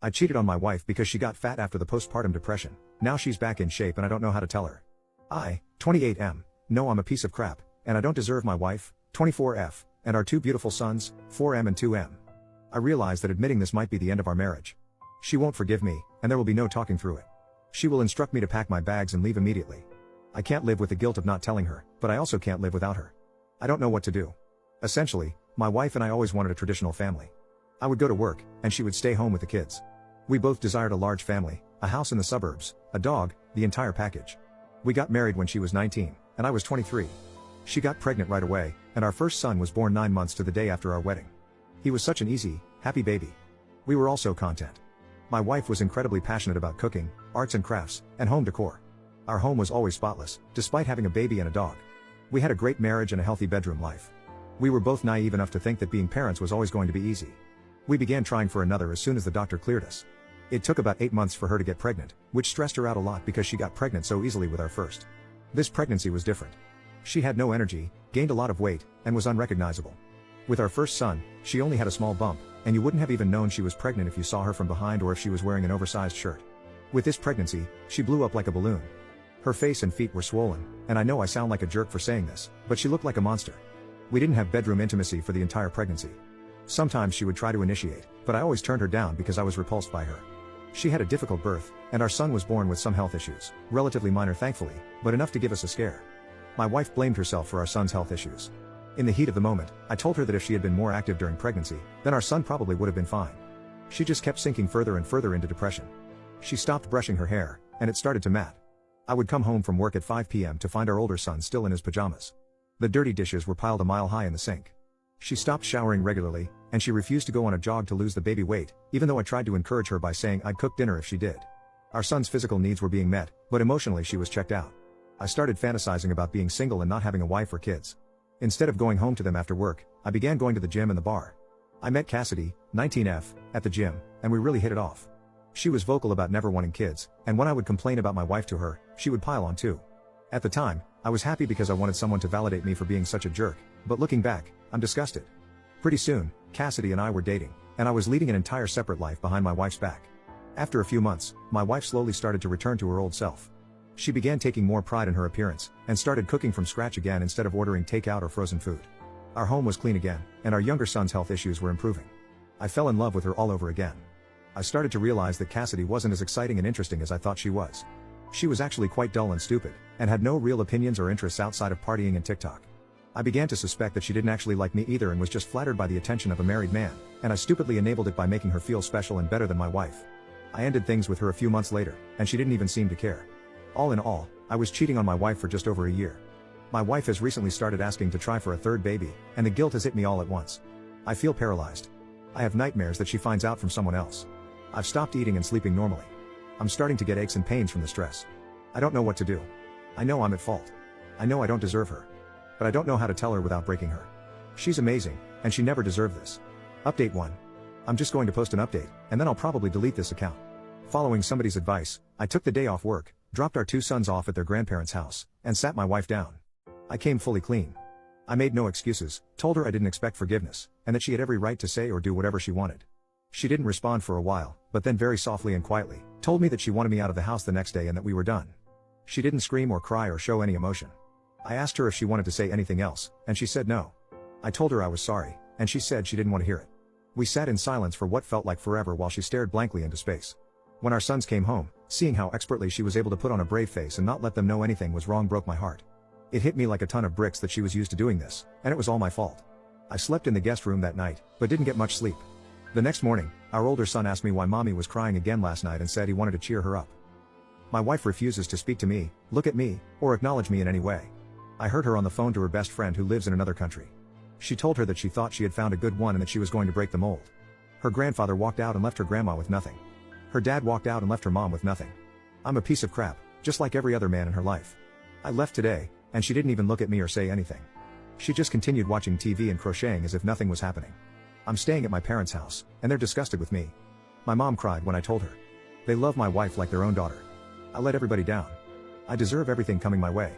I cheated on my wife because she got fat after the postpartum depression. Now she's back in shape and I don't know how to tell her. I, 28M, know I'm a piece of crap, and I don't deserve my wife, 24F, and our two beautiful sons, 4M and 2M. I realize that admitting this might be the end of our marriage. She won't forgive me, and there will be no talking through it. She will instruct me to pack my bags and leave immediately. I can't live with the guilt of not telling her, but I also can't live without her. I don't know what to do. Essentially, my wife and I always wanted a traditional family. I would go to work, and she would stay home with the kids. We both desired a large family, a house in the suburbs, a dog, the entire package. We got married when she was 19, and I was 23. She got pregnant right away, and our first son was born 9 months to the day after our wedding. He was such an easy, happy baby. We were all so content. My wife was incredibly passionate about cooking, arts and crafts, and home decor. Our home was always spotless, despite having a baby and a dog. We had a great marriage and a healthy bedroom life. We were both naive enough to think that being parents was always going to be easy. We began trying for another as soon as the doctor cleared us. It took about 8 months for her to get pregnant, which stressed her out a lot because she got pregnant so easily with our first. This pregnancy was different. She had no energy, gained a lot of weight, and was unrecognizable. With our first son, she only had a small bump, and you wouldn't have even known she was pregnant if you saw her from behind or if she was wearing an oversized shirt. With this pregnancy, she blew up like a balloon. Her face and feet were swollen, and I know I sound like a jerk for saying this, but she looked like a monster. We didn't have bedroom intimacy for the entire pregnancy. Sometimes she would try to initiate, but I always turned her down because I was repulsed by her. She had a difficult birth, and our son was born with some health issues, relatively minor thankfully, but enough to give us a scare. My wife blamed herself for our son's health issues. In the heat of the moment, I told her that if she had been more active during pregnancy, then our son probably would have been fine. She just kept sinking further and further into depression. She stopped brushing her hair, and it started to mat. I would come home from work at 5 p.m. to find our older son still in his pajamas. The dirty dishes were piled a mile high in the sink. She stopped showering regularly, and she refused to go on a jog to lose the baby weight, even though I tried to encourage her by saying I'd cook dinner if she did. Our son's physical needs were being met, but emotionally she was checked out. I started fantasizing about being single and not having a wife or kids. Instead of going home to them after work, I began going to the gym and the bar. I met Cassidy, 19F, at the gym, and we really hit it off. She was vocal about never wanting kids, and when I would complain about my wife to her, she would pile on too. At the time, I was happy because I wanted someone to validate me for being such a jerk, but looking back, I'm disgusted. Pretty soon, Cassidy and I were dating, and I was leading an entire separate life behind my wife's back. After a few months, my wife slowly started to return to her old self. She began taking more pride in her appearance, and started cooking from scratch again instead of ordering takeout or frozen food. Our home was clean again, and our younger son's health issues were improving. I fell in love with her all over again. I started to realize that Cassidy wasn't as exciting and interesting as I thought she was. She was actually quite dull and stupid, and had no real opinions or interests outside of partying and TikTok. I began to suspect that she didn't actually like me either and was just flattered by the attention of a married man, and I stupidly enabled it by making her feel special and better than my wife. I ended things with her a few months later, and she didn't even seem to care. All in all, I was cheating on my wife for just over a year. My wife has recently started asking to try for a third baby, and the guilt has hit me all at once. I feel paralyzed. I have nightmares that she finds out from someone else. I've stopped eating and sleeping normally. I'm starting to get aches and pains from the stress. I don't know what to do. I know I'm at fault. I know I don't deserve her. But I don't know how to tell her without breaking her. She's amazing, and she never deserved this. Update 1. I'm just going to post an update, and then I'll probably delete this account. Following somebody's advice, I took the day off work, dropped our 2 sons off at their grandparents' house, and sat my wife down. I came fully clean. I made no excuses, told her I didn't expect forgiveness, and that she had every right to say or do whatever she wanted. She didn't respond for a while, but then very softly and quietly, told me that she wanted me out of the house the next day and that we were done. She didn't scream or cry or show any emotion. I asked her if she wanted to say anything else, and she said no. I told her I was sorry, and she said she didn't want to hear it. We sat in silence for what felt like forever while she stared blankly into space. When our sons came home, seeing how expertly she was able to put on a brave face and not let them know anything was wrong broke my heart. It hit me like a ton of bricks that she was used to doing this, and it was all my fault. I slept in the guest room that night, but didn't get much sleep. The next morning, our older son asked me why mommy was crying again last night and said he wanted to cheer her up. My wife refuses to speak to me, look at me, or acknowledge me in any way. I heard her on the phone to her best friend who lives in another country. She told her that she thought she had found a good one and that she was going to break the mold. Her grandfather walked out and left her grandma with nothing. Her dad walked out and left her mom with nothing. I'm a piece of crap, just like every other man in her life. I left today, and she didn't even look at me or say anything. She just continued watching TV and crocheting as if nothing was happening. I'm staying at my parents' house, and they're disgusted with me. My mom cried when I told her. They love my wife like their own daughter. I let everybody down. I deserve everything coming my way.